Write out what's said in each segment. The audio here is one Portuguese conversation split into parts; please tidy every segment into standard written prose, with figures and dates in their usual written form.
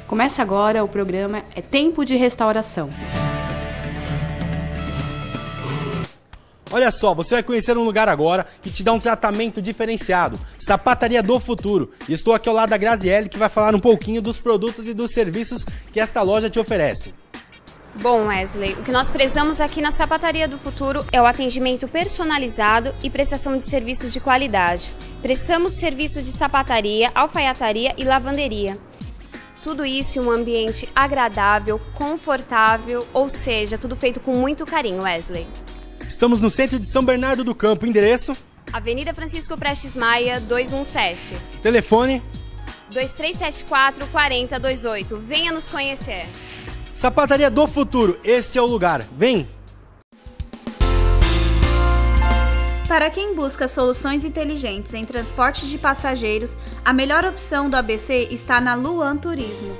Começa agora o programa É Tempo de Restauração. Olha só, você vai conhecer um lugar agora que te dá um tratamento diferenciado. Sapataria do Futuro. E estou aqui ao lado da Graziele, que vai falar um pouquinho dos produtos e dos serviços que esta loja te oferece. Bom, Wesley, o que nós prezamos aqui na Sapataria do Futuro é o atendimento personalizado e prestação de serviços de qualidade. Prestamos serviços de sapataria, alfaiataria e lavanderia. Tudo isso em um ambiente agradável, confortável, ou seja, tudo feito com muito carinho, Wesley. Estamos no centro de São Bernardo do Campo, endereço? Avenida Francisco Prestes Maia, 217. Telefone? 2374-4028. Venha nos conhecer. Sapataria do Futuro, este é o lugar. Vem! Para quem busca soluções inteligentes em transporte de passageiros, a melhor opção do ABC está na Luan Turismo.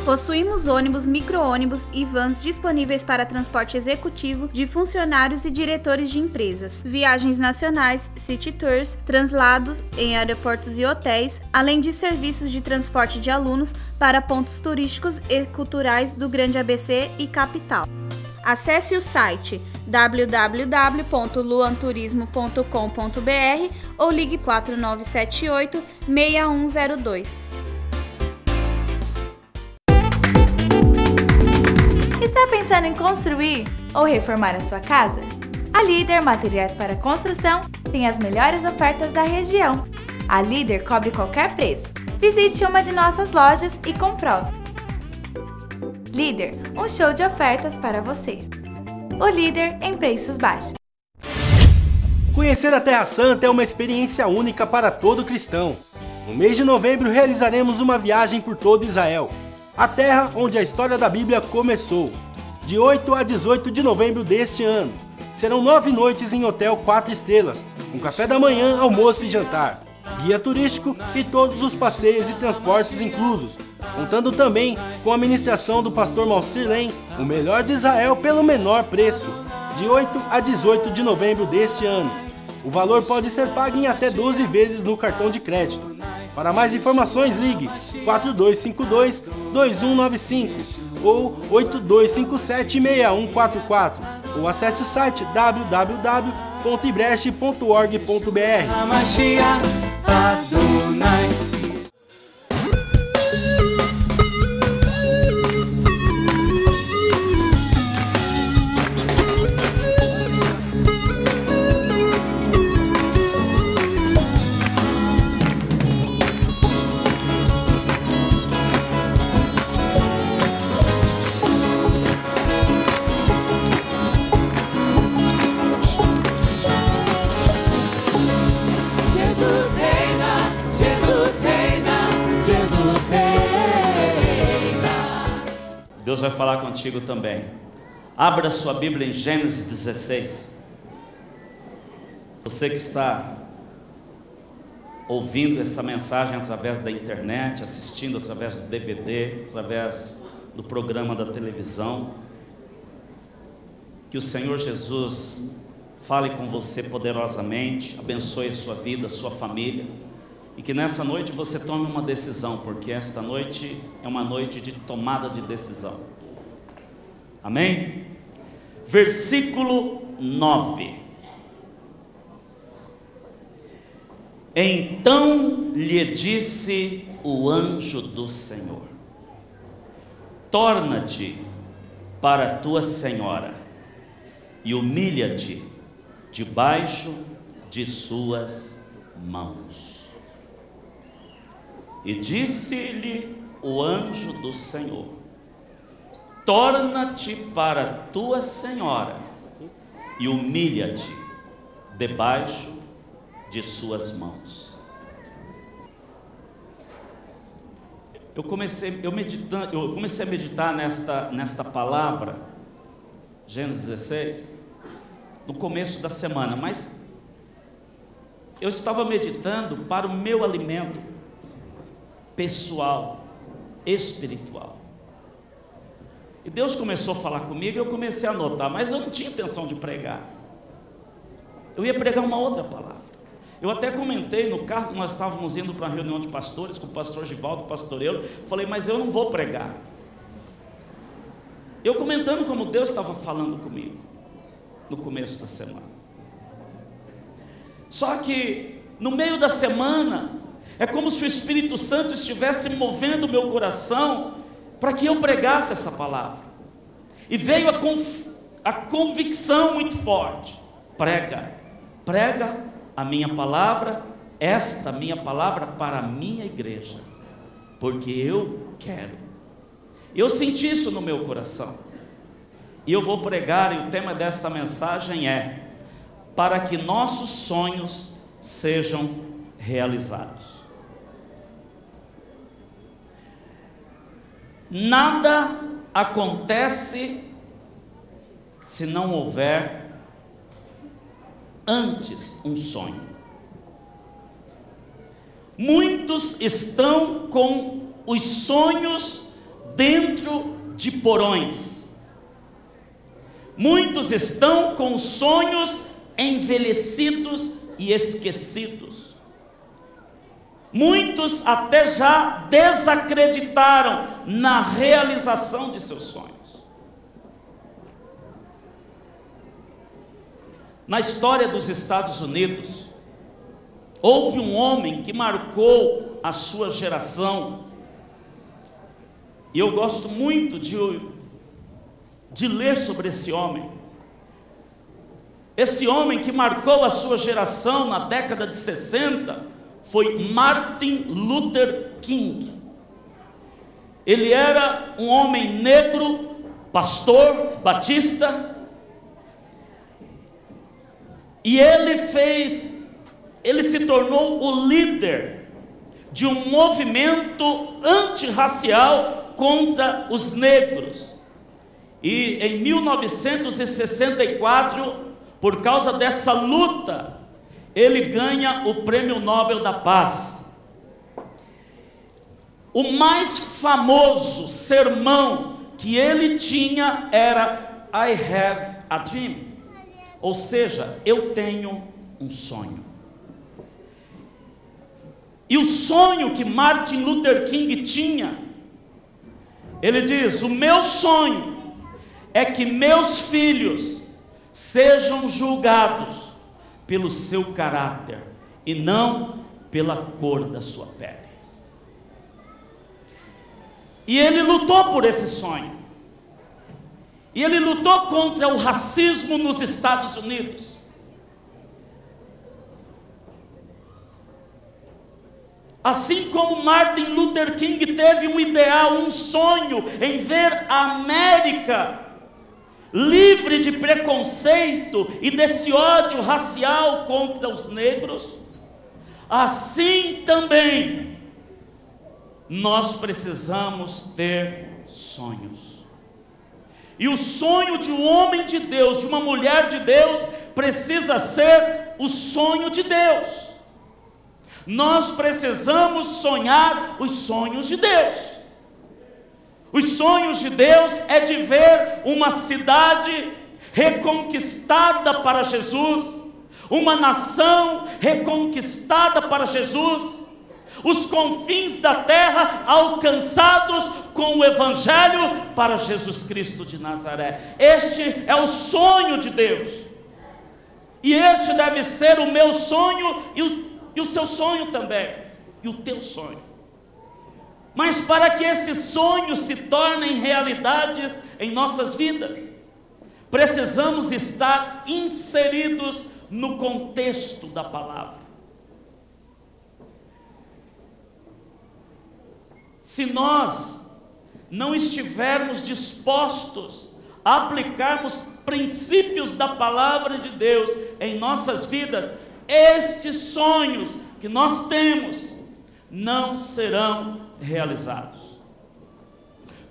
Possuímos ônibus, micro-ônibus e vans disponíveis para transporte executivo de funcionários e diretores de empresas, viagens nacionais, city tours, translados em aeroportos e hotéis, além de serviços de transporte de alunos para pontos turísticos e culturais do Grande ABC e capital. Acesse o site www.luanturismo.com.br ou ligue 4978-6102. Está pensando em construir ou reformar a sua casa? A Líder Materiais para Construção tem as melhores ofertas da região. A Líder cobre qualquer preço. Visite uma de nossas lojas e comprove. Líder, um show de ofertas para você. O líder em preços baixos. Conhecer a Terra Santa é uma experiência única para todo cristão. No mês de novembro realizaremos uma viagem por todo Israel, a terra onde a história da Bíblia começou. De 8 a 18 de novembro deste ano. Serão 9 noites em hotel 4 estrelas, com café da manhã, almoço e jantar, guia turístico e todos os passeios e transportes inclusos, contando também com a ministração do pastor Malcirlen, o melhor de Israel pelo menor preço, de 8 a 18 de novembro deste ano. O valor pode ser pago em até 12 vezes no cartão de crédito. Para mais informações, ligue 4252-2195 ou 8257-6144 ou acesse o site www.ibreche.org.br. Deus vai falar contigo também. Abra sua Bíblia em Gênesis 16. Você que está ouvindo essa mensagem através da internet, assistindo através do DVD, através do programa da televisão, que o Senhor Jesus fale com você poderosamente, abençoe a sua vida, a sua família, e que nessa noite você tome uma decisão, porque esta noite é uma noite de tomada de decisão. Amém? Versículo 9. Então lhe disse o anjo do Senhor: torna-te para a tua senhora e humilha-te debaixo de suas mãos. E disse-lhe o anjo do Senhor: torna-te para a tua senhora e humilha-te debaixo de suas mãos. Eu comecei a meditar nesta palavra, Gênesis 16, no começo da semana, mas eu estava meditando para o meu alimento pessoal, espiritual. E Deus começou a falar comigo e eu comecei a anotar, mas eu não tinha intenção de pregar. Eu ia pregar uma outra palavra. Eu até comentei no carro que nós estávamos indo para uma reunião de pastores com o pastor Givaldo Pastoreiro, falei, mas eu não vou pregar. Eu comentando como Deus estava falando comigo no começo da semana. Só que no meio da semana é como se o Espírito Santo estivesse movendo o meu coração para que eu pregasse essa palavra. E veio a convicção muito forte: prega a minha palavra, esta minha palavra para a minha igreja, porque eu quero. Eu senti isso no meu coração, e eu vou pregar, e o tema desta mensagem é: para que nossos sonhos sejam realizados. Nada acontece se não houver antes um sonho. Muitos estão com os sonhos dentro de porões. Muitos estão com sonhos envelhecidos e esquecidos. Muitos até já desacreditaram na realização de seus sonhos. Na história dos Estados Unidos, houve um homem que marcou a sua geração, e eu gosto muito de ler sobre esse homem. Esse homem que marcou a sua geração na década de 60 foi Martin Luther King. Ele era um homem negro, pastor batista, e ele se tornou o líder de um movimento antirracial contra os negros. E em 1964, por causa dessa luta, ele ganha o Prêmio Nobel da Paz. O mais famoso sermão que ele tinha era I have a dream. Ou seja, eu tenho um sonho. E o sonho que Martin Luther King tinha, ele diz: o meu sonho é que meus filhos sejam julgados pelo seu caráter e não pela cor da sua pele. E ele lutou por esse sonho. E ele lutou contra o racismo nos Estados Unidos. Assim como Martin Luther King teve um ideal, um sonho em ver a América livre de preconceito e desse ódio racial contra os negros, assim também nós precisamos ter sonhos. E o sonho de um homem de Deus, de uma mulher de Deus, precisa ser o sonho de Deus. Nós precisamos sonhar os sonhos de Deus. Os sonhos de Deus é de ver uma cidade reconquistada para Jesus, uma nação reconquistada para Jesus, os confins da terra alcançados com o Evangelho para Jesus Cristo de Nazaré. Este é o sonho de Deus, e este deve ser o meu sonho e o seu sonho também, e o teu sonho. Mas para que esses sonhos se tornem realidades em nossas vidas, precisamos estar inseridos no contexto da palavra. Se nós não estivermos dispostos a aplicarmos princípios da palavra de Deus em nossas vidas, estes sonhos que nós temos não serão realizados.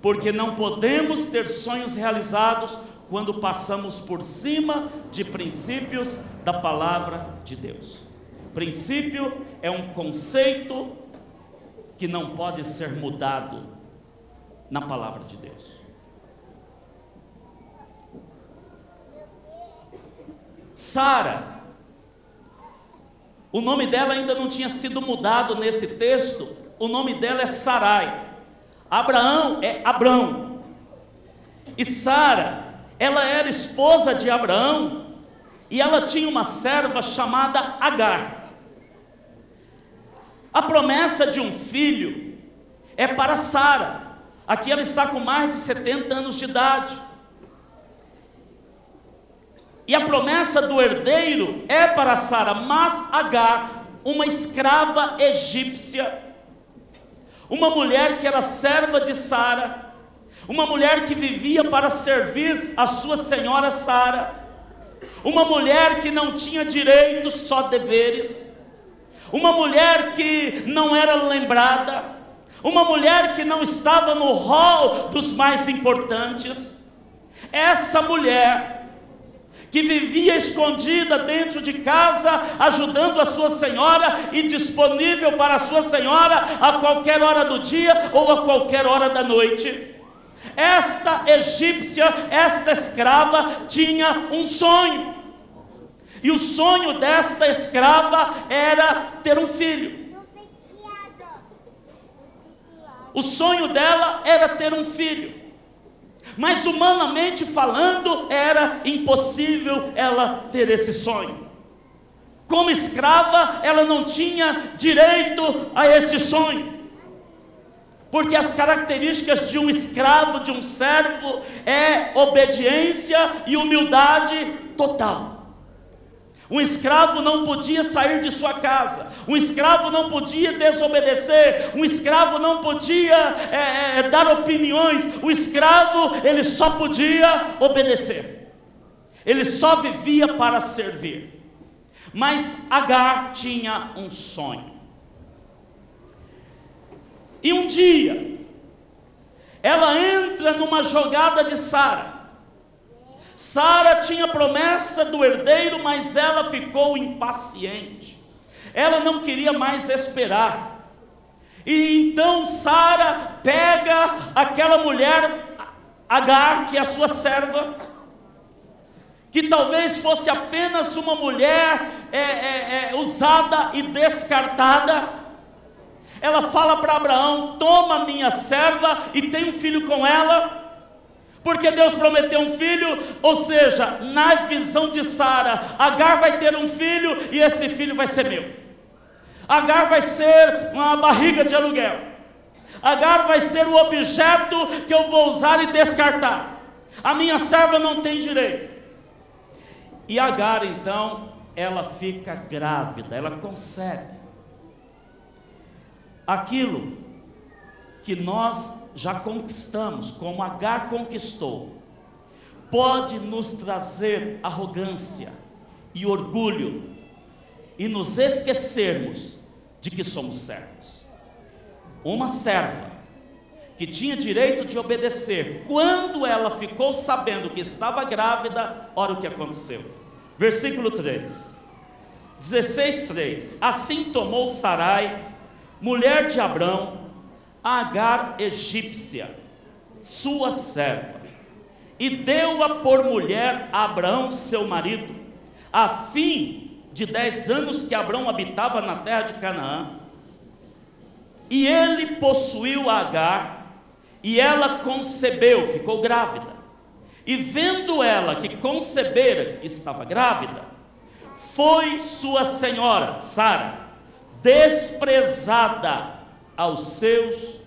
Porque não podemos ter sonhos realizados quando passamos por cima de princípios da palavra de Deus. Princípio é um conceito que não pode ser mudado na palavra de Deus. Sara O nome dela ainda não tinha sido mudado nesse texto. O nome dela é Sarai. Abraão é Abrão. E Sara, ela era esposa de Abraão, e ela tinha uma serva chamada Agar. A promessa de um filho é para Sara. Aqui ela está com mais de 70 anos de idade. E a promessa do herdeiro é para Sara, mas Agar, uma escrava egípcia, uma mulher que era serva de Sara, uma mulher que vivia para servir a sua senhora Sara, uma mulher que não tinha direitos, só deveres, uma mulher que não era lembrada, uma mulher que não estava no hall dos mais importantes. Essa mulher que vivia escondida dentro de casa, ajudando a sua senhora e disponível para a sua senhora a qualquer hora do dia ou a qualquer hora da noite. Esta egípcia, esta escrava, tinha um sonho. E o sonho desta escrava era ter um filho. O sonho dela era ter um filho. Mas humanamente falando, era impossível ela ter esse sonho. Como escrava, ela não tinha direito a esse sonho. Porque as características de um escravo, de um servo, é obediência e humildade total. Um escravo não podia sair de sua casa, um escravo não podia desobedecer, um escravo não podia dar opiniões, o escravo, ele só podia obedecer, ele só vivia para servir. Mas Agar tinha um sonho, e um dia, ela entra numa jogada de Sara. Sara tinha promessa do herdeiro, mas ela ficou impaciente. Ela não queria mais esperar. E então Sara pega aquela mulher, Agar, que é a sua serva, que talvez fosse apenas uma mulher usada e descartada. Ela fala para Abraão: toma minha serva e tem um filho com ela. Porque Deus prometeu um filho, ou seja, na visão de Sara, Agar vai ter um filho e esse filho vai ser meu. Agar vai ser uma barriga de aluguel. Agar vai ser o objeto que eu vou usar e descartar. A minha serva não tem direito. E Agar então, ela fica grávida, ela concebe. Aquilo que nós já conquistamos, como Agar conquistou, pode nos trazer arrogância e orgulho e nos esquecermos de que somos servos. Uma serva que tinha direito de obedecer, quando ela ficou sabendo que estava grávida, olha o que aconteceu. Versículo 3, 16:3. Assim tomou Sarai, mulher de Abrão, Agar egípcia, sua serva, e deu-a por mulher a Abraão seu marido, a fim de 10 anos que Abraão habitava na terra de Canaã. E ele possuiu a Agar, e ela concebeu, ficou grávida. E vendo ela que concebera, que estava grávida, foi sua senhora, Sara, desprezada aos seus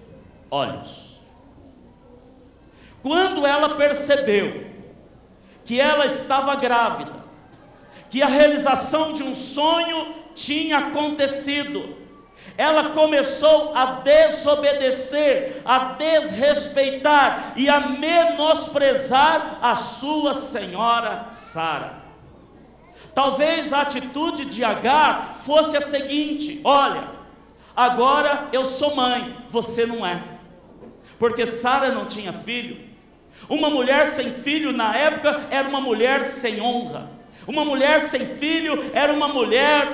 olhos. Quando ela percebeu que ela estava grávida, que a realização de um sonho tinha acontecido, ela começou a desobedecer, a desrespeitar e a menosprezar a sua senhora Sara. Talvez a atitude de Agar fosse a seguinte: olha, agora eu sou mãe, você não é. Porque Sara não tinha filho. Uma mulher sem filho na época era uma mulher sem honra. Uma mulher sem filho era uma mulher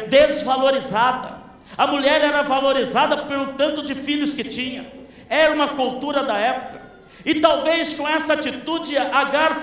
desvalorizada. A mulher era valorizada pelo tanto de filhos que tinha. Era uma cultura da época. E talvez com essa atitude Agar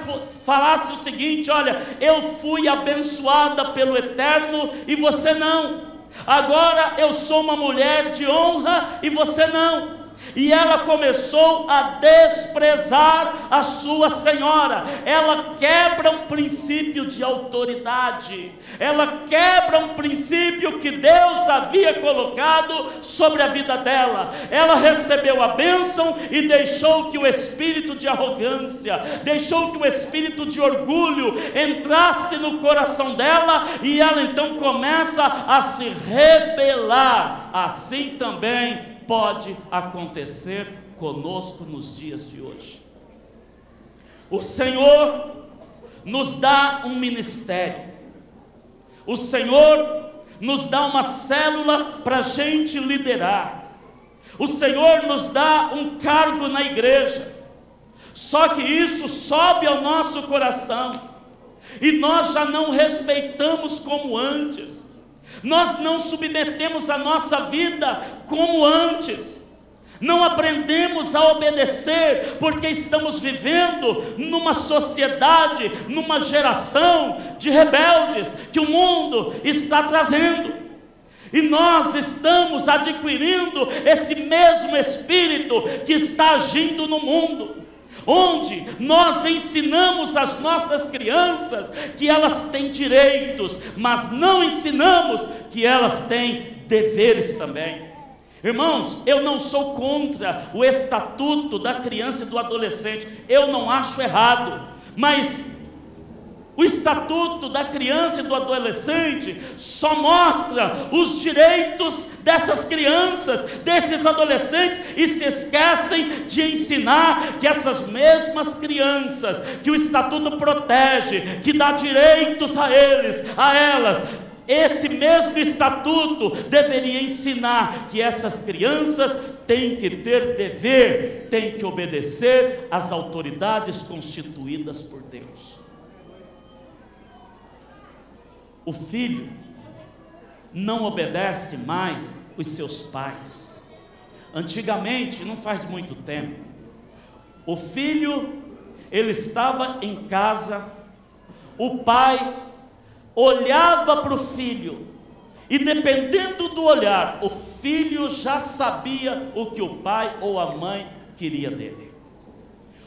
falasse o seguinte: olha, eu fui abençoada pelo Eterno e você não. Agora eu sou uma mulher de honra e você não. E ela começou a desprezar a sua senhora. Ela quebra um princípio de autoridade. Ela quebra um princípio que Deus havia colocado sobre a vida dela. Ela recebeu a bênção e deixou que o espírito de arrogância, deixou que o espírito de orgulho entrasse no coração dela, e ela então começa a se rebelar. Assim também pode acontecer conosco nos dias de hoje. O Senhor nos dá um ministério, o Senhor nos dá uma célula para a gente liderar, o Senhor nos dá um cargo na igreja, só que isso sobe ao nosso coração, e nós já não respeitamos como antes. Nós não submetemos a nossa vida como antes. Não aprendemos a obedecer, porque estamos vivendo numa sociedade, numa geração de rebeldes que o mundo está trazendo. E nós estamos adquirindo esse mesmo espírito que está agindo no mundo, onde nós ensinamos às nossas crianças que elas têm direitos, mas não ensinamos que elas têm deveres também. Irmãos, eu não sou contra o estatuto da criança e do adolescente, eu não acho errado, mas o estatuto da criança e do adolescente só mostra os direitos dessas crianças, desses adolescentes, e se esquecem de ensinar que essas mesmas crianças, que o estatuto protege, que dá direitos a eles, a elas, esse mesmo estatuto deveria ensinar que essas crianças têm que ter dever, têm que obedecer às autoridades constituídas por Deus. O filho não obedece mais os seus pais. Antigamente, não faz muito tempo, o filho, ele estava em casa, o pai olhava para o filho, e dependendo do olhar, o filho já sabia o que o pai ou a mãe queria dele.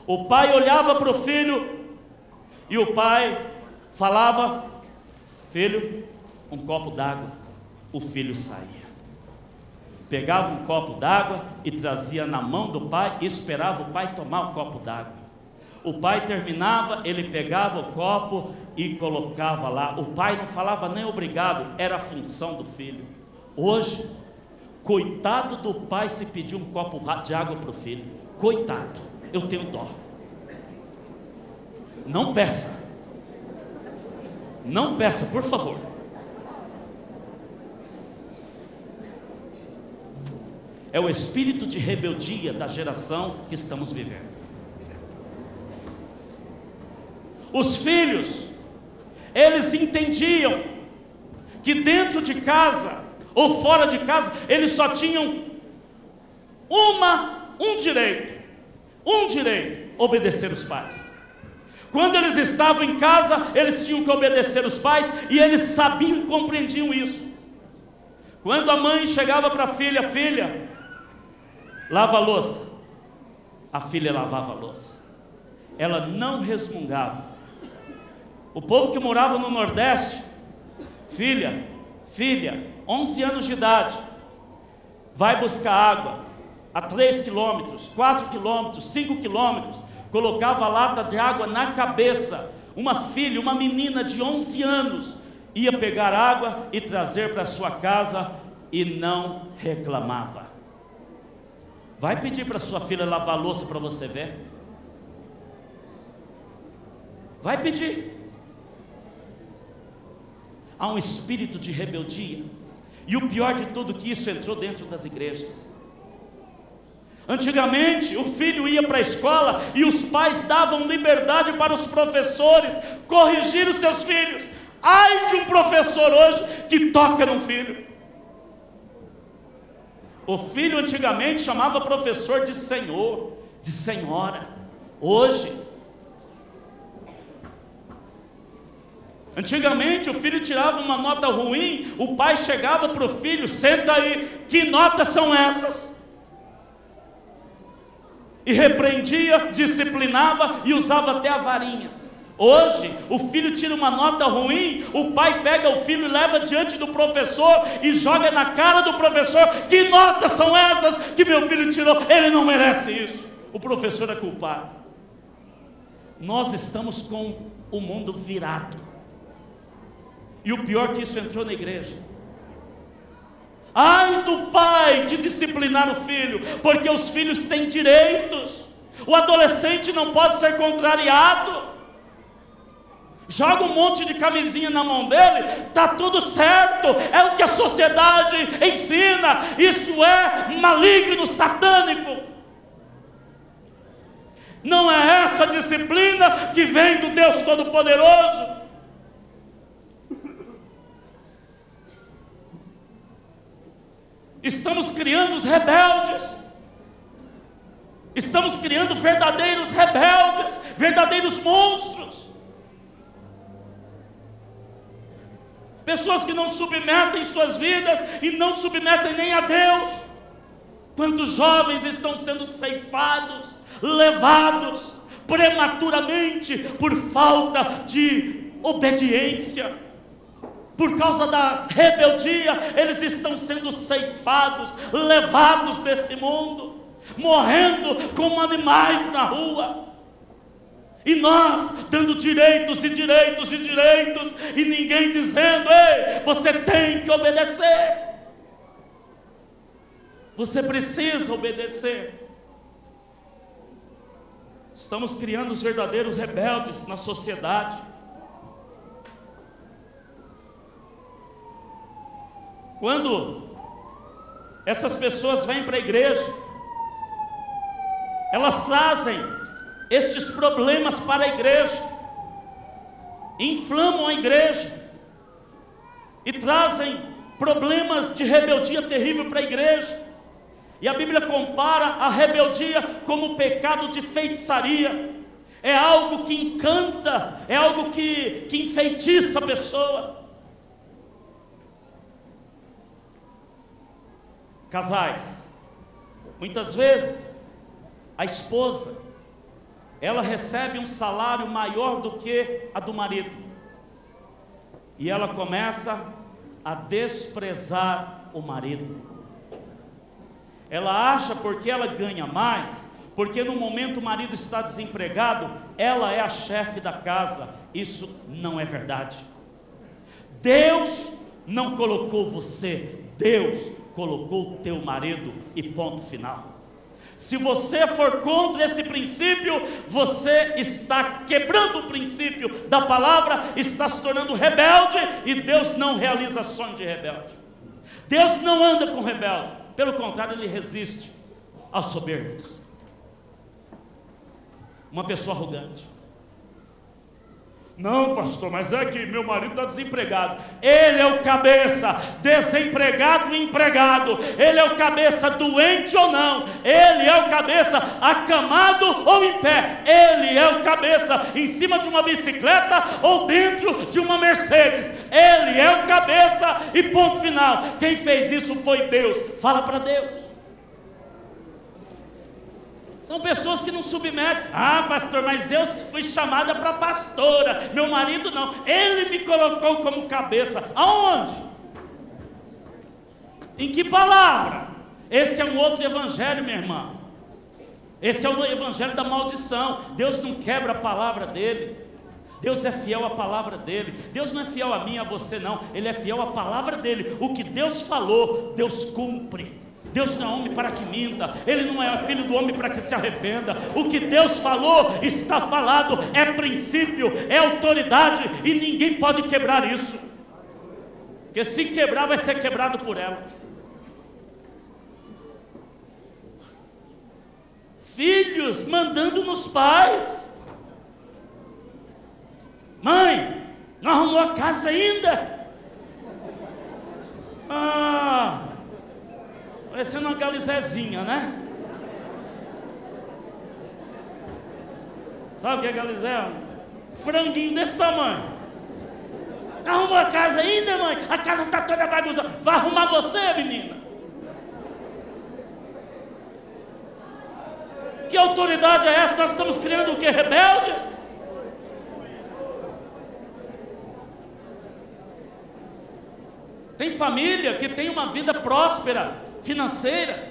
O pai olhava para o filho, e o pai falava: filho, um copo d'água. O filho saía, pegava um copo d'água e trazia na mão do pai, e esperava o pai tomar o copo d'água. O pai terminava, ele pegava o copo e colocava lá. O pai não falava nem obrigado, era a função do filho. Hoje, coitado do pai se pedir um copo de água para o filho. Coitado, eu tenho dó. Não peça. Não peça, por favor. É o espírito de rebeldia da geração que estamos vivendo. Os filhos, eles entendiam que dentro de casa ou fora de casa, eles só tinham um direito, obedecer os pais. Quando eles estavam em casa, eles tinham que obedecer os pais, e eles sabiam e compreendiam isso. Quando a mãe chegava para a filha: filha, lava a louça, a filha lavava a louça, ela não resmungava. O povo que morava no Nordeste: filha, 11 anos de idade, vai buscar água a 3 quilômetros, 4 quilômetros, 5 quilômetros, colocava a lata de água na cabeça. Uma filha, uma menina de 11 anos, ia pegar água e trazer para sua casa, e não reclamava. Vai pedir para sua filha lavar a louça para você ver? Vai pedir. Há um espírito de rebeldia, e o pior de tudo, que isso entrou dentro das igrejas. Antigamente, o filho ia para a escola e os pais davam liberdade para os professores corrigir os seus filhos. Ai de um professor hoje que toca no filho. O filho antigamente chamava professor de senhor, de senhora. Hoje, antigamente o filho tirava uma nota ruim, o pai chegava para o filho: senta aí, que notas são essas? E repreendia, disciplinava e usava até a varinha. Hoje, o filho tira uma nota ruim, o pai pega o filho e leva diante do professor e joga na cara do professor: que notas são essas que meu filho tirou? Ele não merece isso. O professor é culpado. Nós estamos com o mundo virado. E o pior é que isso entrou na igreja. Ai do pai de disciplinar o filho, porque os filhos têm direitos. O adolescente não pode ser contrariado. Joga um monte de camisinha na mão dele, está tudo certo, é o que a sociedade ensina. Isso é maligno, satânico. Não é essa disciplina que vem do Deus Todo-Poderoso. Estamos criando os rebeldes. Estamos criando verdadeiros rebeldes, verdadeiros monstros. Pessoas que não submetem suas vidas e não submetem nem a Deus. Quantos jovens estão sendo ceifados, levados prematuramente por falta de obediência, por causa da rebeldia. Eles estão sendo ceifados, levados desse mundo, morrendo como animais na rua. E nós dando direitos e direitos e direitos, e ninguém dizendo: ei, você tem que obedecer. Você precisa obedecer. Estamos criando os verdadeiros rebeldes na sociedade. Quando essas pessoas vêm para a igreja, elas trazem estes problemas para a igreja, inflamam a igreja e trazem problemas de rebeldia terrível para a igreja. E a Bíblia compara a rebeldia como pecado de feitiçaria. É algo que encanta, é algo que enfeitiça a pessoa. Casais, muitas vezes a esposa, ela recebe um salário maior do que a do marido, e ela começa a desprezar o marido. Ela acha, porque ela ganha mais, porque no momento o marido está desempregado, ela é a chefe da casa. Isso não é verdade. Deus não colocou você, Deus colocou o teu marido, e ponto final. Se você for contra esse princípio, você está quebrando o princípio da palavra, está se tornando rebelde, e Deus não realiza sonho de rebelde. Deus não anda com rebelde, pelo contrário, Ele resiste aos soberbos. Uma pessoa arrogante: não, pastor, mas é que meu marido está desempregado. Ele é o cabeça, desempregado e empregado. Ele é o cabeça, doente ou não. Ele é o cabeça, acamado ou em pé. Ele é o cabeça, em cima de uma bicicleta ou dentro de uma Mercedes. Ele é o cabeça, e ponto final. Quem fez isso foi Deus. Fala para Deus. São pessoas que não submetem. Ah, pastor, mas eu fui chamada para pastora, meu marido não. Ele me colocou como cabeça. Aonde? Em que palavra? Esse é um outro evangelho, minha irmã. Esse é o evangelho da maldição. Deus não quebra a palavra dele. Deus é fiel à palavra dele. Deus não é fiel a mim e a você, não. Ele é fiel à palavra dele. O que Deus falou, Deus cumpre. Deus não é homem para que minta, Ele não é filho do homem para que se arrependa. O que Deus falou, está falado, é princípio, é autoridade, e ninguém pode quebrar isso, porque se quebrar, vai ser quebrado por ela. Filhos mandando nos pais: mãe, não arrumou a casa ainda? Parecendo uma galizezinha, né? Sabe o que é Galizé? Franguinho desse tamanho. Arrumou a casa ainda, mãe? A casa está toda bagunçada. Vai arrumar você, menina? Que autoridade é essa? Nós estamos criando o quê? Rebeldes? Tem família que tem uma vida próspera, financeira,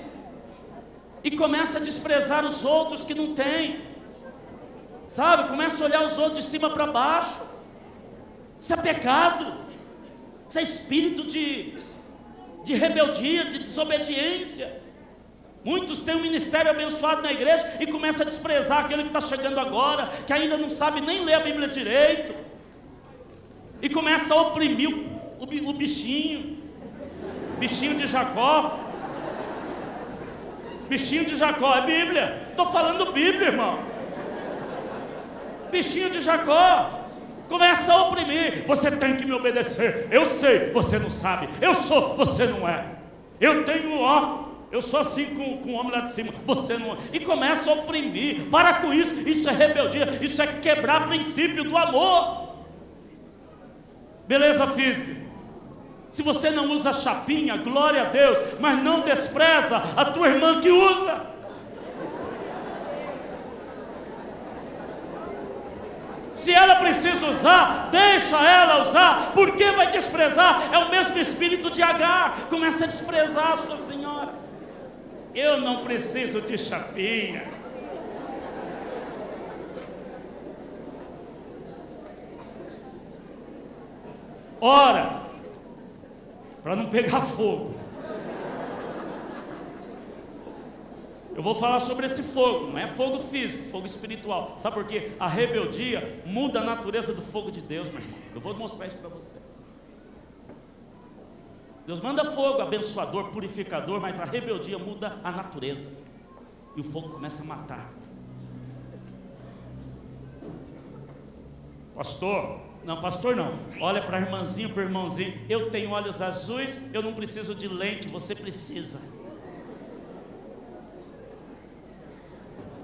e começa a desprezar os outros que não têm. Sabe? Começa a olhar os outros de cima para baixo. Isso é pecado. Isso é espírito de rebeldia, de desobediência. Muitos têm um ministério abençoado na igreja e começam a desprezar aquele que está chegando agora, que ainda não sabe nem ler a Bíblia direito, e começa a oprimir o bichinho de Jacó. Bichinho de Jacó é Bíblia. Estou falando Bíblia, irmãos. Bichinho de Jacó começa a oprimir. Você tem que me obedecer. Eu sei, você não sabe. Eu sou, você não é. Eu tenho eu sou assim com o homem lá de cima, você não é. E começa a oprimir. Para com isso. Isso é rebeldia. Isso é quebrar princípio do amor. Beleza física. Se você não usa chapinha, glória a Deus, mas não despreza a tua irmã que usa. Se ela precisa usar, deixa ela usar. Por que vai desprezar? É o mesmo espírito de Agar. Começa a desprezar a sua senhora. Eu não preciso de chapinha. Ora, para não pegar fogo. Eu vou falar sobre esse fogo. Não é fogo físico, fogo espiritual. Sabe por quê? A rebeldia muda a natureza do fogo de Deus, meu irmão. Eu vou mostrar isso para vocês. Deus manda fogo, abençoador, purificador, mas a rebeldia muda a natureza. E o fogo começa a matar. Pastor não. Olha para a irmãzinha, para o irmãozinho. Eu tenho olhos azuis, eu não preciso de lente, você precisa.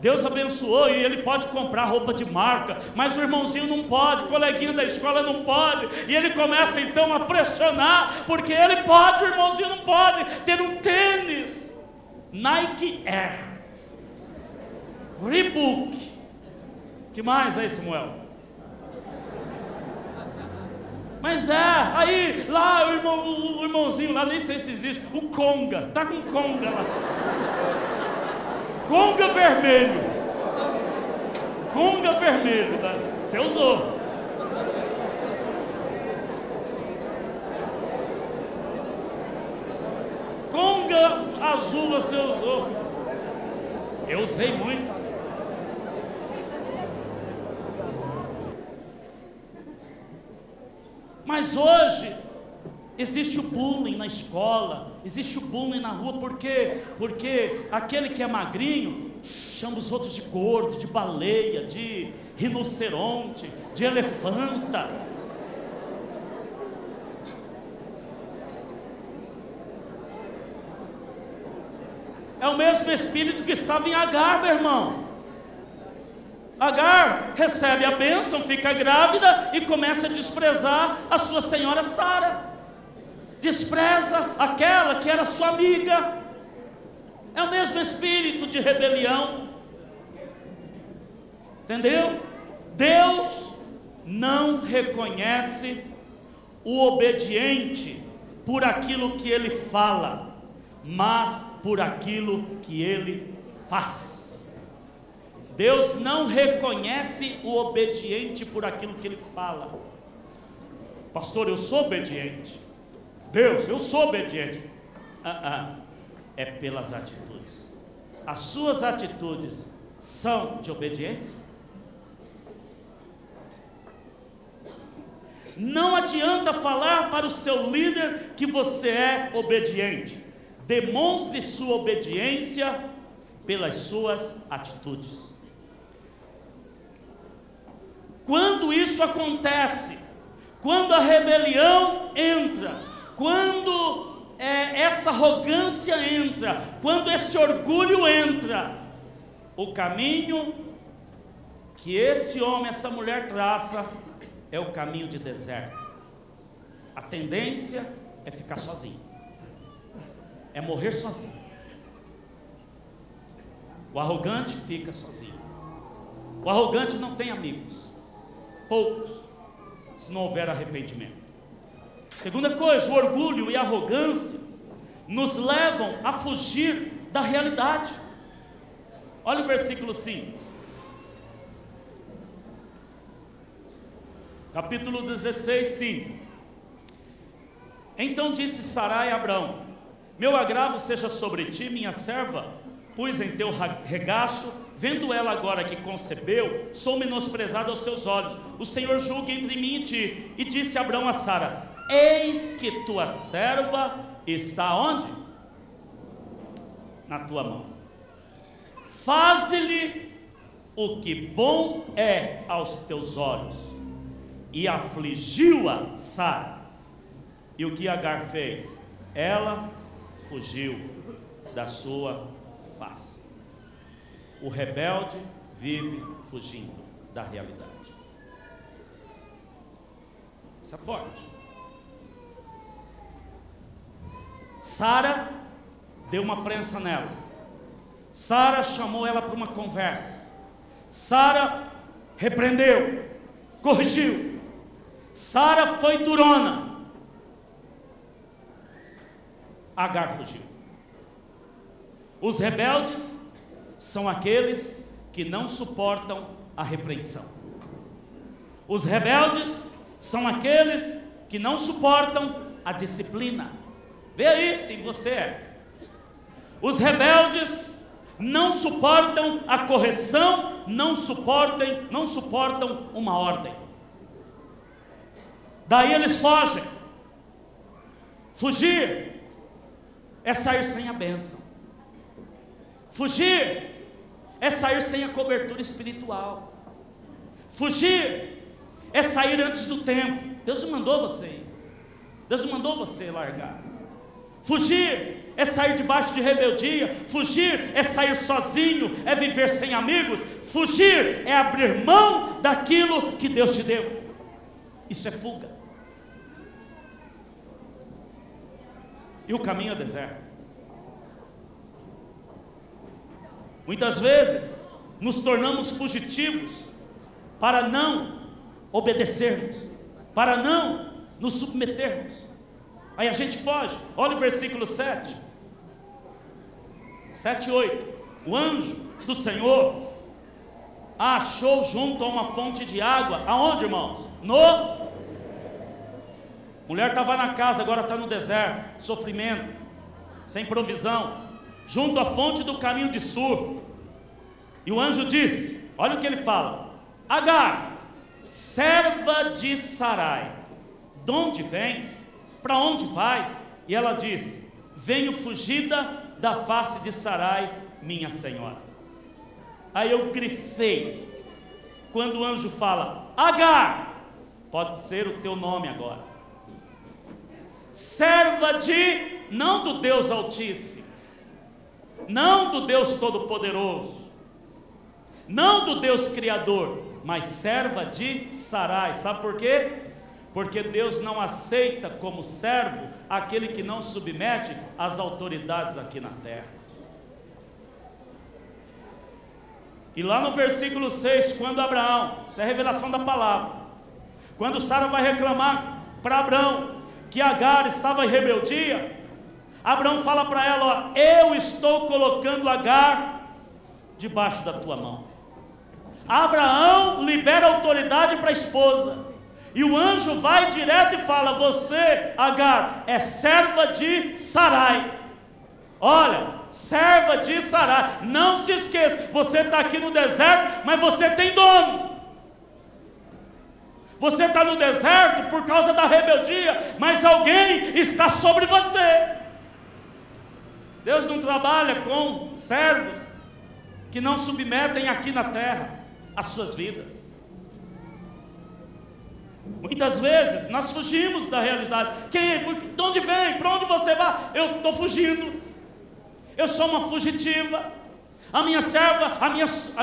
Deus abençoou e ele pode comprar roupa de marca, mas o irmãozinho não pode, o coleguinha da escola não pode, e ele começa então a pressionar, porque ele pode, o irmãozinho não pode, ter um tênis Nike Air, Reebok, que mais aí, Samuel? Mas aí lá o irmãozinho lá, nem sei se existe, o Conga, tá com Conga lá. Conga vermelho. Conga vermelho, tá? Você usou. Conga azul você usou. Eu usei muito. Mas hoje existe o bullying na escola, existe o bullying na rua, por quê? Porque aquele que é magrinho chama os outros de gordo, de baleia, de rinoceronte, de elefanta. É o mesmo espírito que estava em Agar, meu irmão. Agar recebe a bênção, fica grávida e começa a desprezar a sua senhora Sara. Despreza aquela que era sua amiga. É o mesmo espírito de rebelião. Entendeu? Deus não reconhece o obediente por aquilo que ele fala, mas por aquilo que ele faz. Deus não reconhece o obediente por aquilo que ele fala. Pastor, eu sou obediente. Deus, eu sou obediente. É pelas atitudes. As suas atitudes são de obediência? Não adianta falar para o seu líder que você é obediente. Demonstre sua obediência pelas suas atitudes. Quando isso acontece, quando a rebelião entra, quando essa arrogância entra, quando esse orgulho entra, o caminho que esse homem, essa mulher traça é o caminho de deserto. A tendência é ficar sozinho, é morrer sozinho. O arrogante fica sozinho. O arrogante não tem amigos, poucos, se não houver arrependimento. Segunda coisa, o orgulho e a arrogância nos levam a fugir da realidade. Olha o versículo 5. Capítulo 16, 5. Então disse Sarai a Abrão: meu agravo seja sobre ti, minha serva, pus em teu regaço, vendo ela agora que concebeu, sou menosprezado aos seus olhos. O Senhor julgue entre mim e ti. E disse Abrão a Sara: eis que tua serva está onde? Na tua mão. Faze-lhe o que bom é aos teus olhos. E afligiu-a Sara. E o que Agar fez? Ela fugiu da sua face. O rebelde vive fugindo da realidade. Isso é forte. Sara deu uma prensa nela. Sara chamou ela para uma conversa. Sara repreendeu, corrigiu. Sara foi durona. Agar fugiu. Os rebeldes são aqueles que não suportam a repreensão. Os rebeldes são aqueles que não suportam a disciplina. Vê aí se você é. Os rebeldes não suportam a correção, não suportam uma ordem. Daí eles fogem. Fugir é sair sem a bênção. Fugir é sair sem a cobertura espiritual. Fugir é sair antes do tempo. Deus não mandou você ir. Deus não mandou você largar. Fugir é sair debaixo de rebeldia. Fugir é sair sozinho, é viver sem amigos. Fugir é abrir mão daquilo que Deus te deu. Isso é fuga. E o caminho é deserto. Muitas vezes nos tornamos fugitivos para não obedecermos, para não nos submetermos. Aí a gente foge. Olha o versículo 7 e 8. O anjo do Senhor a achou junto a uma fonte de água. Aonde, irmãos? Mulher estava na casa, agora está no deserto, sofrimento, sem provisão, junto à fonte do caminho de Sur. E o anjo disse, olha o que ele fala: Agar, serva de Sarai, de onde vens? Para onde vais? E ela disse: venho fugida da face de Sarai, minha senhora. Aí eu grifei, quando o anjo fala, Agar, pode ser o teu nome agora. Serva de, não do Deus Altíssimo, não do Deus Todo-Poderoso, não do Deus Criador, mas serva de Sarai. Sabe por quê? Porque Deus não aceita como servo aquele que não submete às autoridades aqui na terra. E lá no versículo 6, quando Abraão, isso é a revelação da palavra, quando Sara vai reclamar para Abraão que Agar estava em rebeldia, Abraão fala para ela, ó, eu estou colocando Agar debaixo da tua mão. Abraão libera autoridade para a esposa, e o anjo vai direto e fala, você, Agar, é serva de Sarai. Olha, serva de Sarai, não se esqueça, você está aqui no deserto, mas você tem dono. Você está no deserto por causa da rebeldia, mas alguém está sobre você. Deus não trabalha com servos que não submetem aqui na terra as suas vidas. Muitas vezes nós fugimos da realidade. De onde vem? Para onde você vai? Eu estou fugindo. Eu sou uma fugitiva. A minha serva, a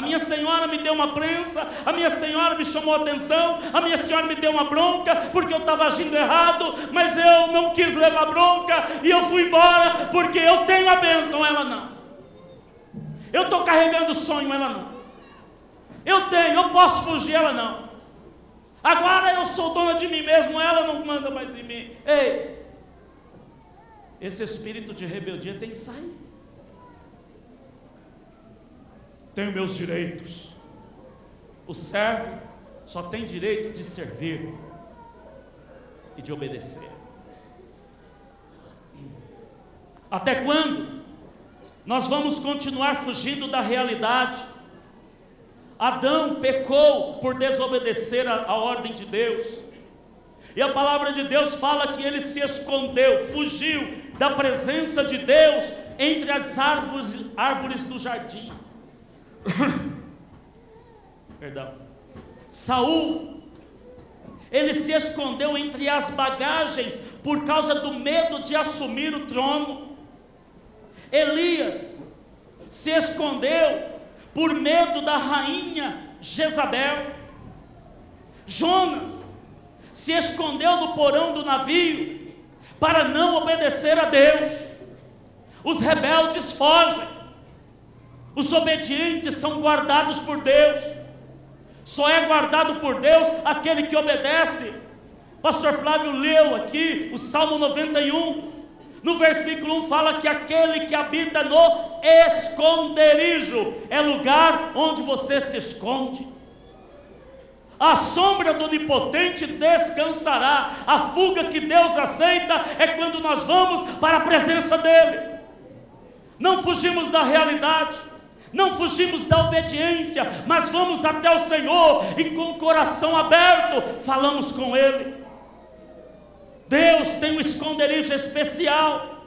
minha senhora me deu uma prensa, a minha senhora me chamou a atenção, a minha senhora me deu uma bronca porque eu estava agindo errado, mas eu não quis levar bronca e eu fui embora porque eu tenho a bênção, ela não. Eu estou carregando o sonho, ela não. Eu posso fugir, ela não. Agora eu sou dona de mim mesmo, ela não manda mais em mim. Ei, esse espírito de rebeldia tem que sair. Tenho meus direitos. O servo só tem direito de servir e de obedecer. Até quando nós vamos continuar fugindo da realidade? Adão pecou por desobedecer a ordem de Deus, e a palavra de Deus fala que ele se escondeu, fugiu da presença de Deus entre as árvores do jardim. Perdão. Saul, ele se escondeu entre as bagagens por causa do medo de assumir o trono. Elias se escondeu por medo da rainha Jezabel. Jonas se escondeu no porão do navio para não obedecer a Deus. Os rebeldes fogem, os obedientes são guardados por Deus. Só é guardado por Deus aquele que obedece. Pastor Flávio leu aqui o Salmo 91. No versículo 1 fala que aquele que habita no esconderijo é lugar onde você se esconde. A sombra do Onipotente descansará. A fuga que Deus aceita é quando nós vamos para a presença dEle. Não fugimos da realidade, não fugimos da obediência, mas vamos até o Senhor e com o coração aberto falamos com Ele. Deus tem um esconderijo especial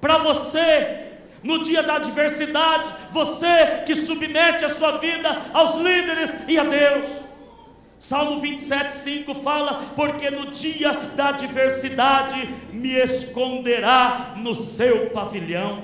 para você no dia da adversidade, você que submete a sua vida aos líderes e a Deus. Salmo 27:5 fala: porque no dia da adversidade me esconderá no seu pavilhão,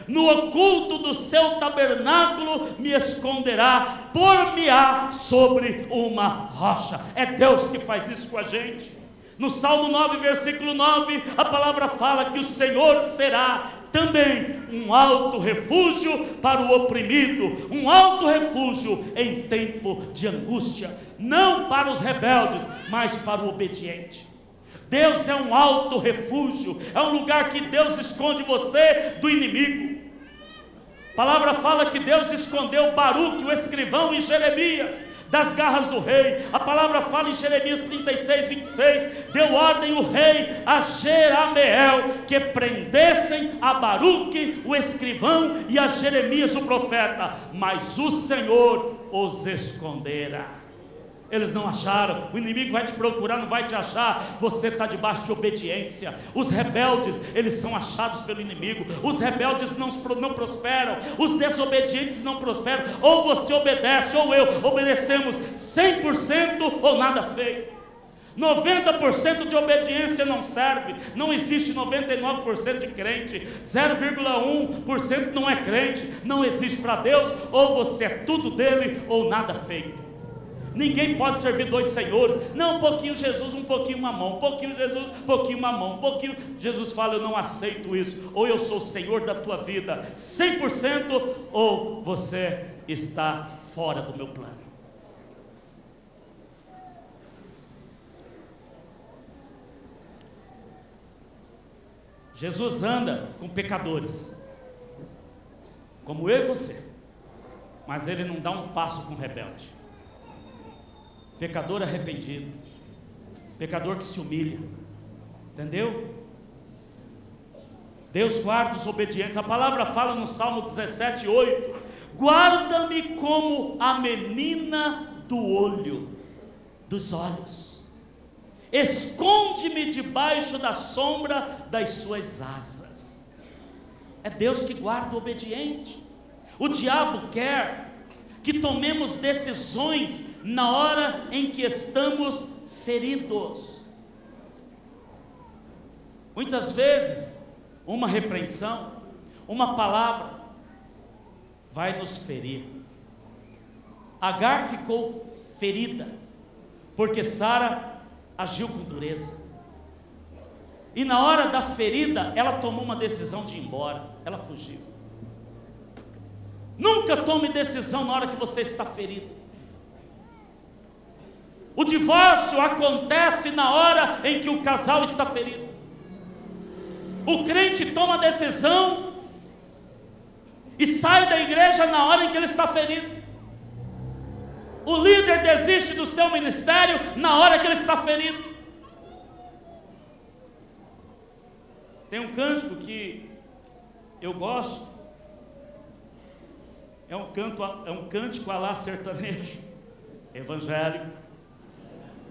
no oculto do seu tabernáculo me esconderá, por-me-á sobre uma rocha. É Deus que faz isso com a gente. No Salmo 9, versículo 9, a palavra fala que o Senhor será também um alto refúgio para o oprimido, um alto refúgio em tempo de angústia, não para os rebeldes, mas para o obediente. Deus é um alto refúgio, é um lugar que Deus esconde você do inimigo. A palavra fala que Deus escondeu Baruque, o escrivão, e Jeremias das garras do rei. A palavra fala em Jeremias 36:26, deu ordem o rei a Jerameel que prendessem a Baruque, o escrivão, e a Jeremias, o profeta, mas o Senhor os esconderá. Eles não acharam. O inimigo vai te procurar, não vai te achar. Você está debaixo de obediência. Os rebeldes, eles são achados pelo inimigo. Os rebeldes não prosperam. Os desobedientes não prosperam. Ou você obedece, ou eu. Obedecemos 100% ou nada feito. 90% de obediência não serve. Não existe 99% de crente. 0,1% não é crente. Não existe para Deus. Ou você é tudo dele ou nada feito. Ninguém pode servir dois senhores. Não, um pouquinho Jesus, um pouquinho mamão. Um pouquinho Jesus, um pouquinho mamão. Um pouquinho. Jesus fala: eu não aceito isso. Ou eu sou o Senhor da tua vida 100%, ou você está fora do meu plano. Jesus anda com pecadores, como eu e você, mas ele não dá um passo com rebelde. Pecador arrependido, pecador que se humilha, entendeu? Deus guarda os obedientes. A palavra fala no Salmo 17:8: guarda-me como a menina do olho, dos olhos, esconde-me debaixo da sombra das suas asas. É Deus que guarda o obediente. O diabo quer que tomemos decisões na hora em que estamos feridos. Muitas vezes, uma repreensão, uma palavra, vai nos ferir. Agar ficou ferida, porque Sara agiu com dureza. E na hora da ferida, ela tomou uma decisão de ir embora, ela fugiu. Nunca tome decisão na hora que você está ferido. O divórcio acontece na hora em que o casal está ferido. O crente toma decisão e sai da igreja na hora em que ele está ferido. O líder desiste do seu ministério na hora que ele está ferido. Tem um cântico que eu gosto. É um cântico a lá sertanejo, evangélico,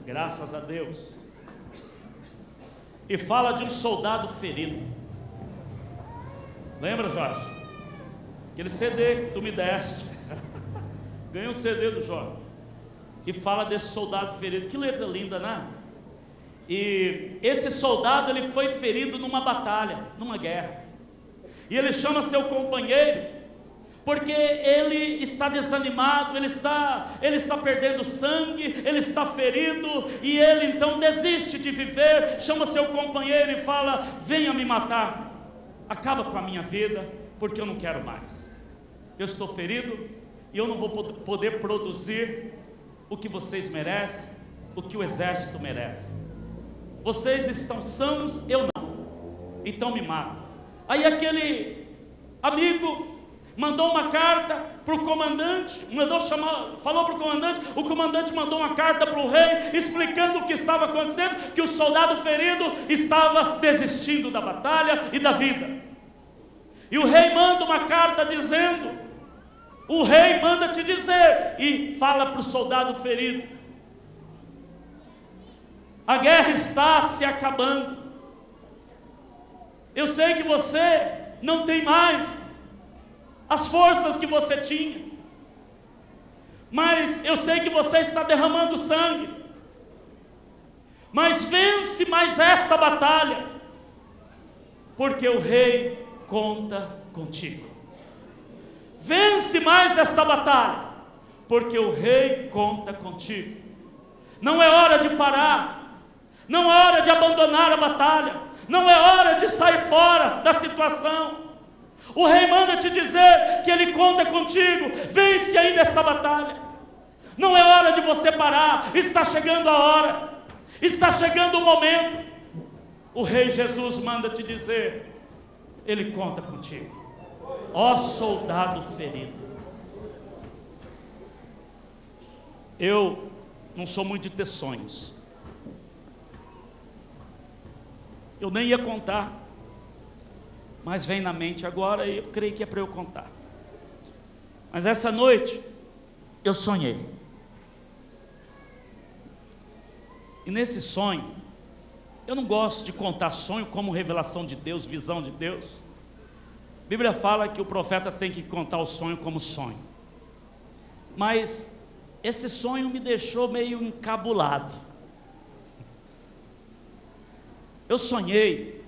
graças a Deus. E fala de um soldado ferido. Lembra, Jorge? Aquele CD que tu me deste. Ganhei um CD do Jorge. E fala desse soldado ferido. Que letra linda, né? E esse soldado, ele foi ferido numa batalha, numa guerra. E ele chama seu companheiro, porque ele está desanimado, ele está perdendo sangue, ele está ferido, e ele então desiste de viver. Chama seu companheiro e fala: venha me matar, acaba com a minha vida, porque eu não quero mais. Eu estou ferido e eu não vou poder produzir o que vocês merecem, o que o exército merece. Vocês estão sãos, eu não, então me matam. Aí aquele amigo mandou uma carta para o comandante, falou para o comandante mandou uma carta para o rei, explicando o que estava acontecendo, que o soldado ferido estava desistindo da batalha e da vida. E o rei manda uma carta dizendo, o rei manda te dizer, e fala para o soldado ferido: a guerra está se acabando. Eu sei que você não tem mais as forças que você tinha, mas eu sei que você está derramando sangue, mas vence mais esta batalha, porque o rei conta contigo. Vence mais esta batalha, porque o rei conta contigo. Não é hora de parar, não é hora de abandonar a batalha, não é hora de sair fora da situação. O rei manda te dizer que ele conta contigo. Vence ainda esta batalha. Não é hora de você parar. Está chegando a hora, está chegando o momento. O rei Jesus manda te dizer: ele conta contigo, ó soldado ferido. Eu não sou muito de ter sonhos. Eu nem ia contar, mas vem na mente agora e eu creio que é para eu contar. Mas essa noite eu sonhei. E nesse sonho, eu não gosto de contar sonho como revelação de Deus, visão de Deus. A Bíblia fala que o profeta tem que contar o sonho como sonho. Mas esse sonho me deixou meio encabulado. Eu sonhei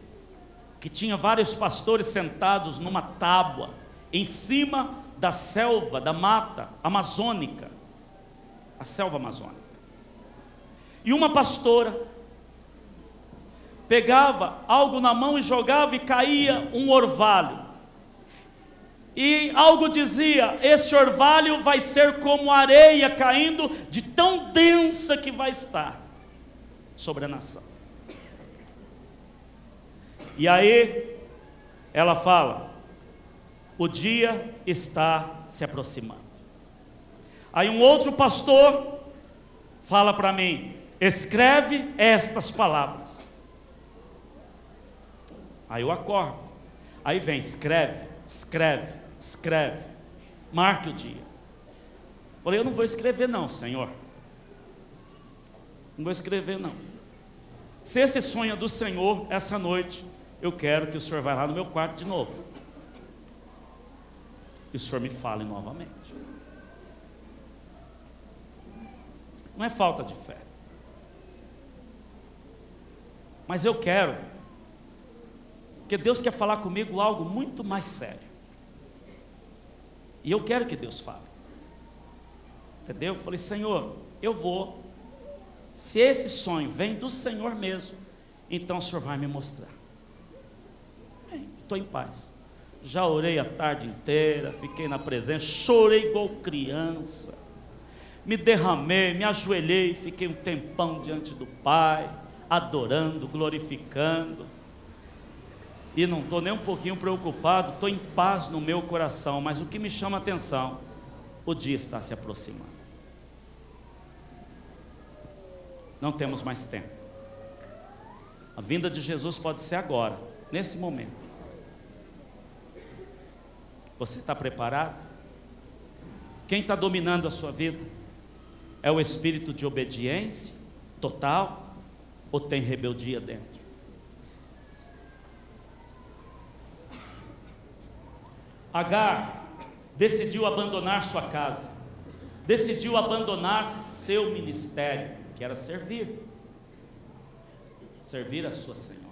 que tinha vários pastores sentados numa tábua, em cima da selva, da mata amazônica, a selva amazônica. E uma pastora pegava algo na mão e jogava, e caía um orvalho. E algo dizia: esse orvalho vai ser como areia caindo, de tão densa que vai estar sobre a nação. E aí ela fala: o dia está se aproximando. Aí um outro pastor fala para mim: escreve estas palavras. Aí eu acordo, aí vem: escreve, escreve, escreve, marque o dia. Falei: eu não vou escrever não, Senhor, não vou escrever não. Se esse sonho é do Senhor, essa noite eu quero que o Senhor vá lá no meu quarto de novo e o Senhor me fale novamente. Não é falta de fé, mas eu quero, porque Deus quer falar comigo algo muito mais sério. E eu quero que Deus fale. Entendeu? Eu falei, Senhor, eu vou. Se esse sonho vem do Senhor mesmo, então o Senhor vai me mostrar. Estou em paz. Já orei a tarde inteira, fiquei na presença, chorei igual criança, me derramei, me ajoelhei, fiquei um tempão diante do Pai, adorando, glorificando, e não estou nem um pouquinho preocupado, estou em paz no meu coração. Mas o que me chama a atenção, o dia está se aproximando, não temos mais tempo. A vinda de Jesus pode ser agora, nesse momento. Você está preparado? Quem está dominando a sua vida? É o espírito de obediência total ou tem rebeldia dentro? Agar decidiu abandonar sua casa, decidiu abandonar seu ministério, que era servir a sua senhora.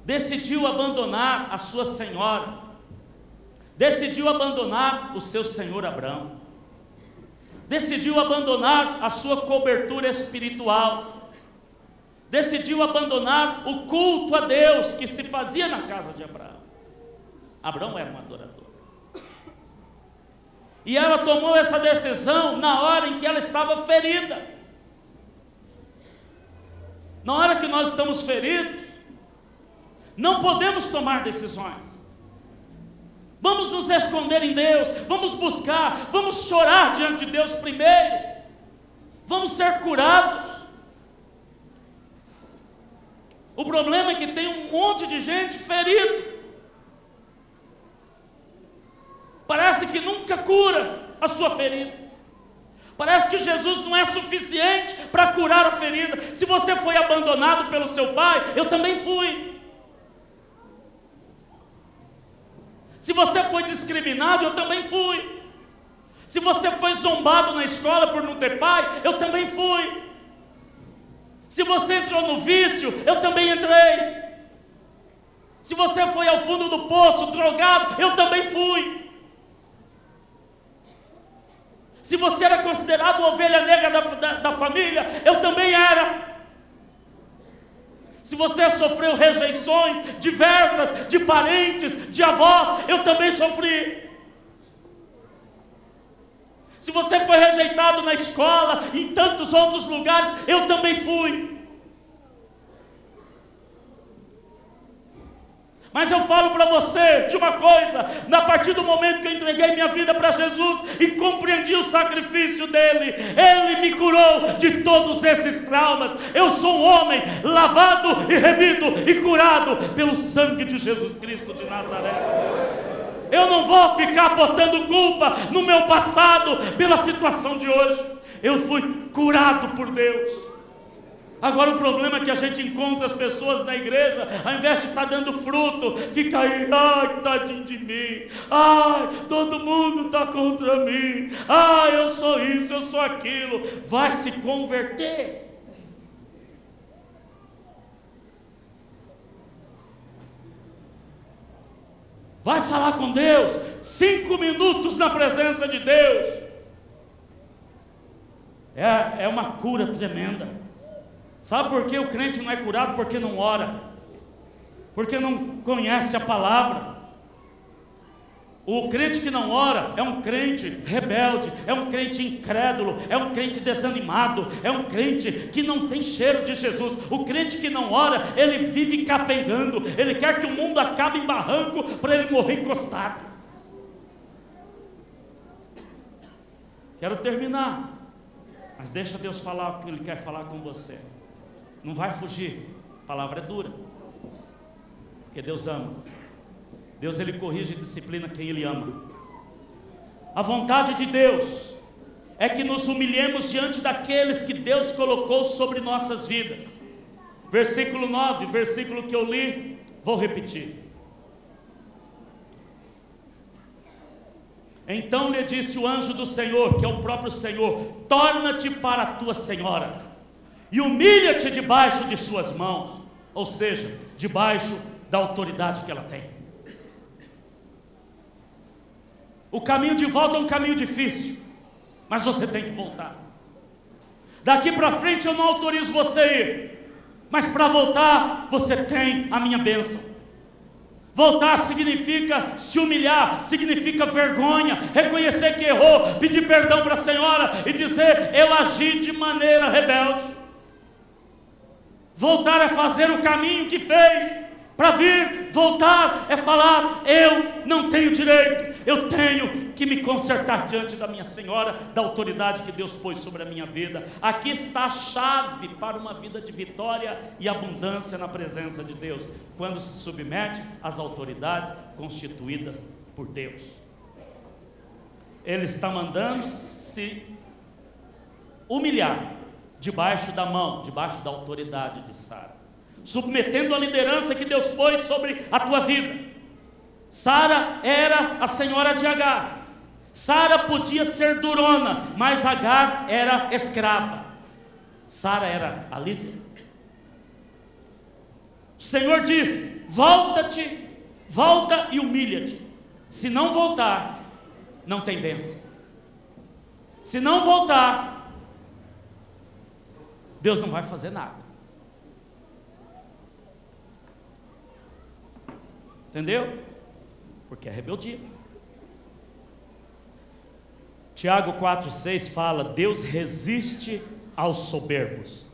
Decidiu abandonar a sua senhora, decidiu abandonar o seu senhor Abrão, decidiu abandonar a sua cobertura espiritual, decidiu abandonar o culto a Deus que se fazia na casa de Abraão. Abraão era um adorador. E ela tomou essa decisão na hora em que ela estava ferida. Na hora que nós estamos feridos, não podemos tomar decisões. Vamos nos esconder em Deus, vamos buscar, vamos chorar diante de Deus primeiro, vamos ser curados. O problema é que tem um monte de gente ferido, parece que nunca cura a sua ferida, parece que Jesus não é suficiente para curar a ferida. Se você foi abandonado pelo seu pai, eu também fui. Se você foi discriminado, eu também fui. Se você foi zombado na escola por não ter pai, eu também fui. Se você entrou no vício, eu também entrei. Se você foi ao fundo do poço, drogado, eu também fui. Se você era considerado ovelha negra da família, eu também era. Se você sofreu rejeições diversas de parentes, de avós, eu também sofri. Se você foi rejeitado na escola e em tantos outros lugares, eu também fui. Mas eu falo para você de uma coisa: a partir do momento que eu entreguei minha vida para Jesus e compreendi o sacrifício dele, ele me curou de todos esses traumas. Eu sou um homem lavado e remido e curado pelo sangue de Jesus Cristo de Nazaré. Eu não vou ficar botando culpa no meu passado pela situação de hoje. Eu fui curado por Deus. Agora o problema é que a gente encontra as pessoas na igreja, ao invés de estar dando fruto, fica aí, ai, tadinho de mim, ai, todo mundo está contra mim, ai, eu sou isso, eu sou aquilo. Vai se converter. Vai falar com Deus, 5 minutos na presença de Deus. É uma cura tremenda. Sabe por que o crente não é curado? Porque não ora, porque não conhece a palavra. O crente que não ora é um crente rebelde, é um crente incrédulo, é um crente desanimado, é um crente que não tem cheiro de Jesus. O crente que não ora, ele vive capengando, ele quer que o mundo acabe em barranco para ele morrer encostado. Quero terminar, mas deixa Deus falar o que Ele quer falar com você. Não vai fugir, a palavra é dura, porque Deus ama. Deus, Ele corrige e disciplina quem Ele ama. A vontade de Deus é que nos humilhemos diante daqueles que Deus colocou sobre nossas vidas. Versículo 9, versículo que eu li, vou repetir. Então lhe disse o anjo do Senhor, que é o próprio Senhor: torna-te para a tua senhora e humilha-te debaixo de suas mãos, ou seja, debaixo da autoridade que ela tem. O caminho de volta é um caminho difícil, mas você tem que voltar. Daqui para frente eu não autorizo você a ir, mas para voltar você tem a minha bênção. Voltar significa se humilhar, significa vergonha, reconhecer que errou, pedir perdão para a senhora e dizer: eu agi de maneira rebelde. Voltar é fazer o caminho que fez para vir. Voltar é falar: eu não tenho direito, eu tenho que me consertar diante da minha senhora, da autoridade que Deus pôs sobre a minha vida. Aqui está a chave para uma vida de vitória e abundância na presença de Deus, quando se submete às autoridades constituídas por Deus. Ele está mandando se humilhar debaixo da mão, debaixo da autoridade de Sara, submetendo a liderança que Deus pôs sobre a tua vida. Sara era a senhora de Agar. Sara podia ser durona, mas Agar era escrava. Sara era a líder. O Senhor disse: volta-te, volta e humilha-te. Se não voltar, não tem bênção. Se não voltar, Deus não vai fazer nada. Entendeu? Porque é rebeldia. Tiago 4,6 fala: Deus resiste aos soberbos,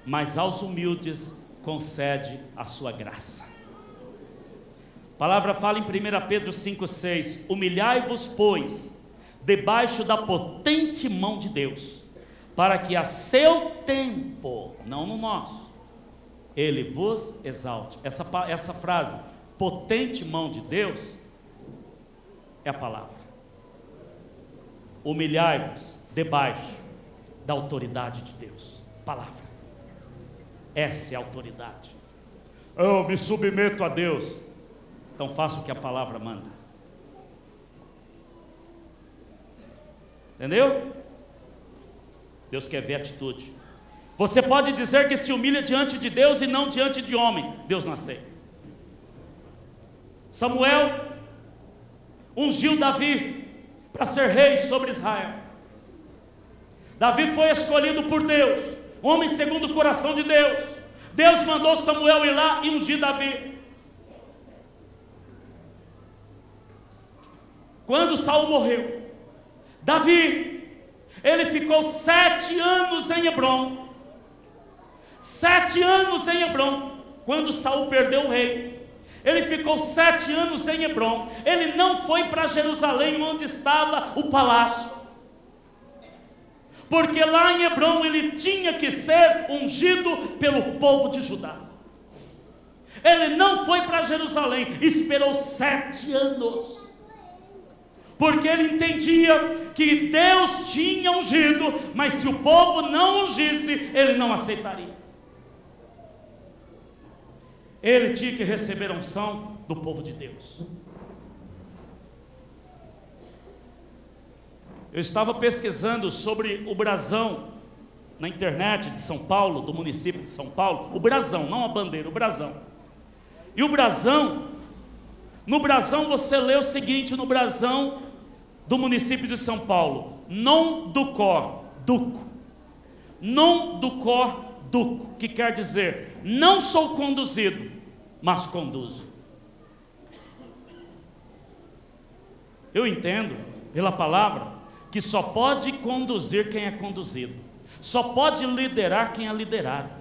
mas aos humildes concede a sua graça. A palavra fala em 1 Pedro 5,6: humilhai-vos, pois, debaixo da potente mão de Deus, para que a seu tempo, não no nosso, Ele vos exalte. Essa frase, potente mão de Deus, é a palavra. Humilhai-vos debaixo da autoridade de Deus. Palavra. Essa é a autoridade. Eu me submeto a Deus, então faça o que a palavra manda. Entendeu? Deus quer ver atitude. Você pode dizer que se humilha diante de Deus e não diante de homens. Deus não aceita. Samuel ungiu Davi para ser rei sobre Israel. Davi foi escolhido por Deus, homem segundo o coração de Deus. Deus mandou Samuel ir lá e ungir Davi. Quando Saul morreu, Davi, ele ficou 7 anos em Hebrom. 7 anos em Hebrom. Quando Saul perdeu o rei, ele ficou 7 anos em Hebrom. Ele não foi para Jerusalém, onde estava o palácio, porque lá em Hebrom ele tinha que ser ungido pelo povo de Judá. Ele não foi para Jerusalém, esperou 7 anos, porque ele entendia que Deus tinha ungido, mas se o povo não ungisse, ele não aceitaria. Ele tinha que receber a unção do povo de Deus. Eu estava pesquisando sobre o brasão na internet de São Paulo, do município de São Paulo. O brasão, não a bandeira, o brasão. E o brasão, no brasão você lê o seguinte, no brasão do município de São Paulo: non ducor, duco. Non ducor, duco, que quer dizer: não sou conduzido, mas conduzo. Eu entendo, pela palavra, que só pode conduzir quem é conduzido, só pode liderar quem é liderado.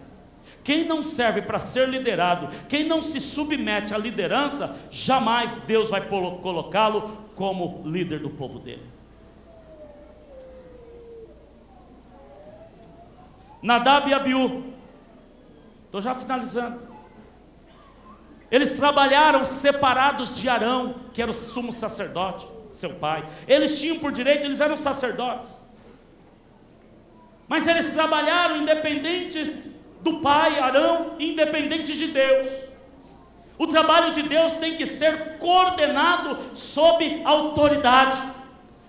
Quem não serve para ser liderado, quem não se submete à liderança, jamais Deus vai colocá-lo como líder do povo dele. Nadab e Abiú, estou já finalizando, eles trabalharam separados de Arão, que era o sumo sacerdote, seu pai. Eles tinham por direito, eles eram sacerdotes, mas eles trabalharam independentes do pai Arão, independentes de Deus. O trabalho de Deus tem que ser coordenado sob autoridade.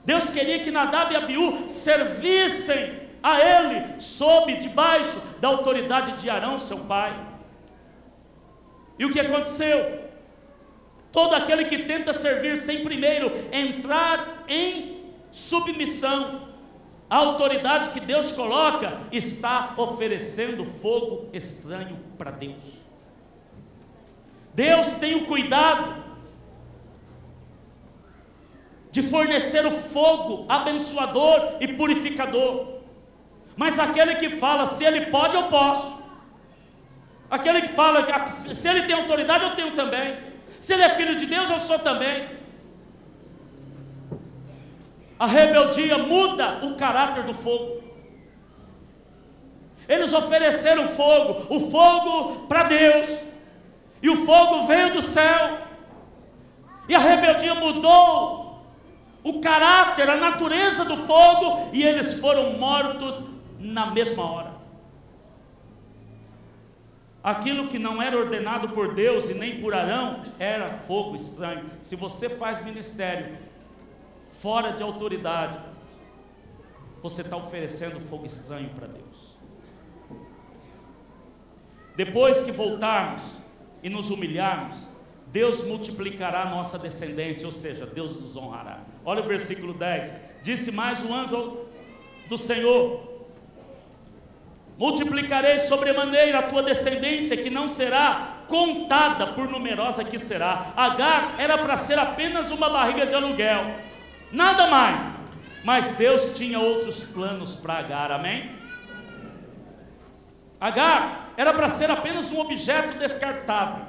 Deus queria que Nadab e Abiú servissem a ele sob, debaixo da autoridade de Arão, seu pai. E o que aconteceu? Todo aquele que tenta servir sem primeiro entrar em submissão à autoridade que Deus coloca, está oferecendo fogo estranho para Deus. Deus tem o cuidado de fornecer o fogo abençoador e purificador, mas aquele que fala, se ele pode, eu posso. Aquele que fala, se ele tem autoridade, eu tenho também. Se ele é filho de Deus, eu sou também. A rebeldia muda o caráter do fogo. Eles ofereceram fogo, o fogo para Deus, e o fogo veio do céu, e a rebeldia mudou o caráter, a natureza do fogo, e eles foram mortos na mesma hora. Aquilo que não era ordenado por Deus e nem por Arão, era fogo estranho. Se você faz ministério fora de autoridade, você está oferecendo fogo estranho para Deus. Depois que voltarmos e nos humilharmos, Deus multiplicará a nossa descendência, ou seja, Deus nos honrará. Olha o versículo 10, disse mais o anjo do Senhor: multiplicarei sobremaneira a tua descendência, que não será contada por numerosa que será. Agar era para ser apenas uma barriga de aluguel, nada mais, mas Deus tinha outros planos para Agar, amém? Agar era para ser apenas um objeto descartável,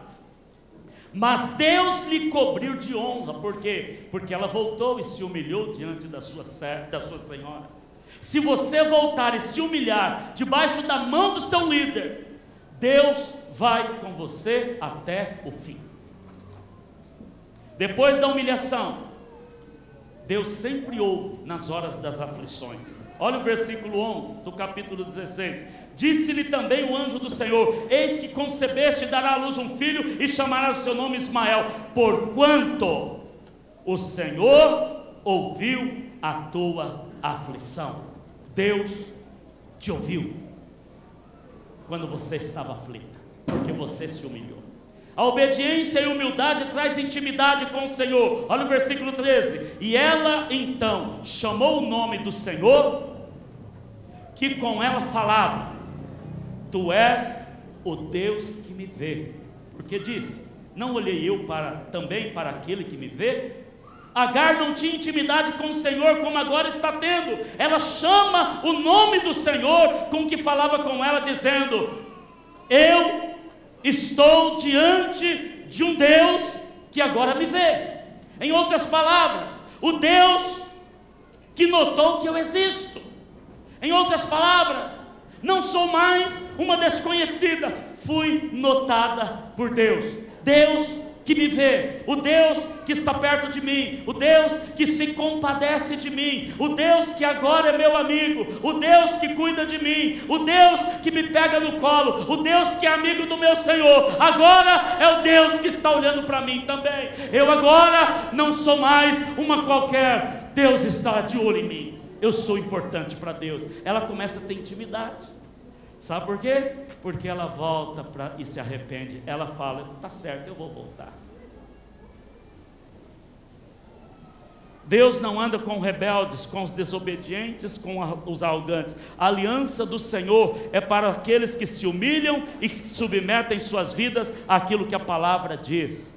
mas Deus lhe cobriu de honra. Por quê? Porque ela voltou e se humilhou diante da sua senhora. Se você voltar e se humilhar debaixo da mão do seu líder, Deus vai com você até o fim. Depois da humilhação, Deus sempre ouve nas horas das aflições. Olha o versículo 11 do capítulo 16. Disse-lhe também o anjo do Senhor: eis que concebeste e dará à luz um filho, e chamarás o seu nome Ismael, porquanto o Senhor ouviu a tua aflição. Deus te ouviu quando você estava aflita, porque você se humilhou. A obediência e a humildade traz intimidade com o Senhor. Olha o versículo 13. E ela então chamou o nome do Senhor, que com ela falava: tu és o Deus que me vê. Porque disse: não olhei eu também para aquele que me vê? Agar não tinha intimidade com o Senhor como agora está tendo. Ela chama o nome do Senhor com que falava com ela, dizendo: eu estou diante de um Deus que agora me vê. Em outras palavras, o Deus que notou que eu existo. Em outras palavras, não sou mais uma desconhecida, fui notada por Deus. Deus que me vê, o Deus que está perto de mim, o Deus que se compadece de mim, o Deus que agora é meu amigo, o Deus que cuida de mim, o Deus que me pega no colo, o Deus que é amigo do meu Senhor, agora é o Deus que está olhando para mim também. Eu agora não sou mais uma qualquer, Deus está de olho em mim, eu sou importante para Deus. Ela começa a ter intimidade. Sabe por quê? Porque ela volta e se arrepende. Ela fala: tá certo, eu vou voltar. Deus não anda com rebeldes, com os desobedientes, com os arrogantes. A aliança do Senhor é para aqueles que se humilham e que submetem suas vidas àquilo que a palavra diz.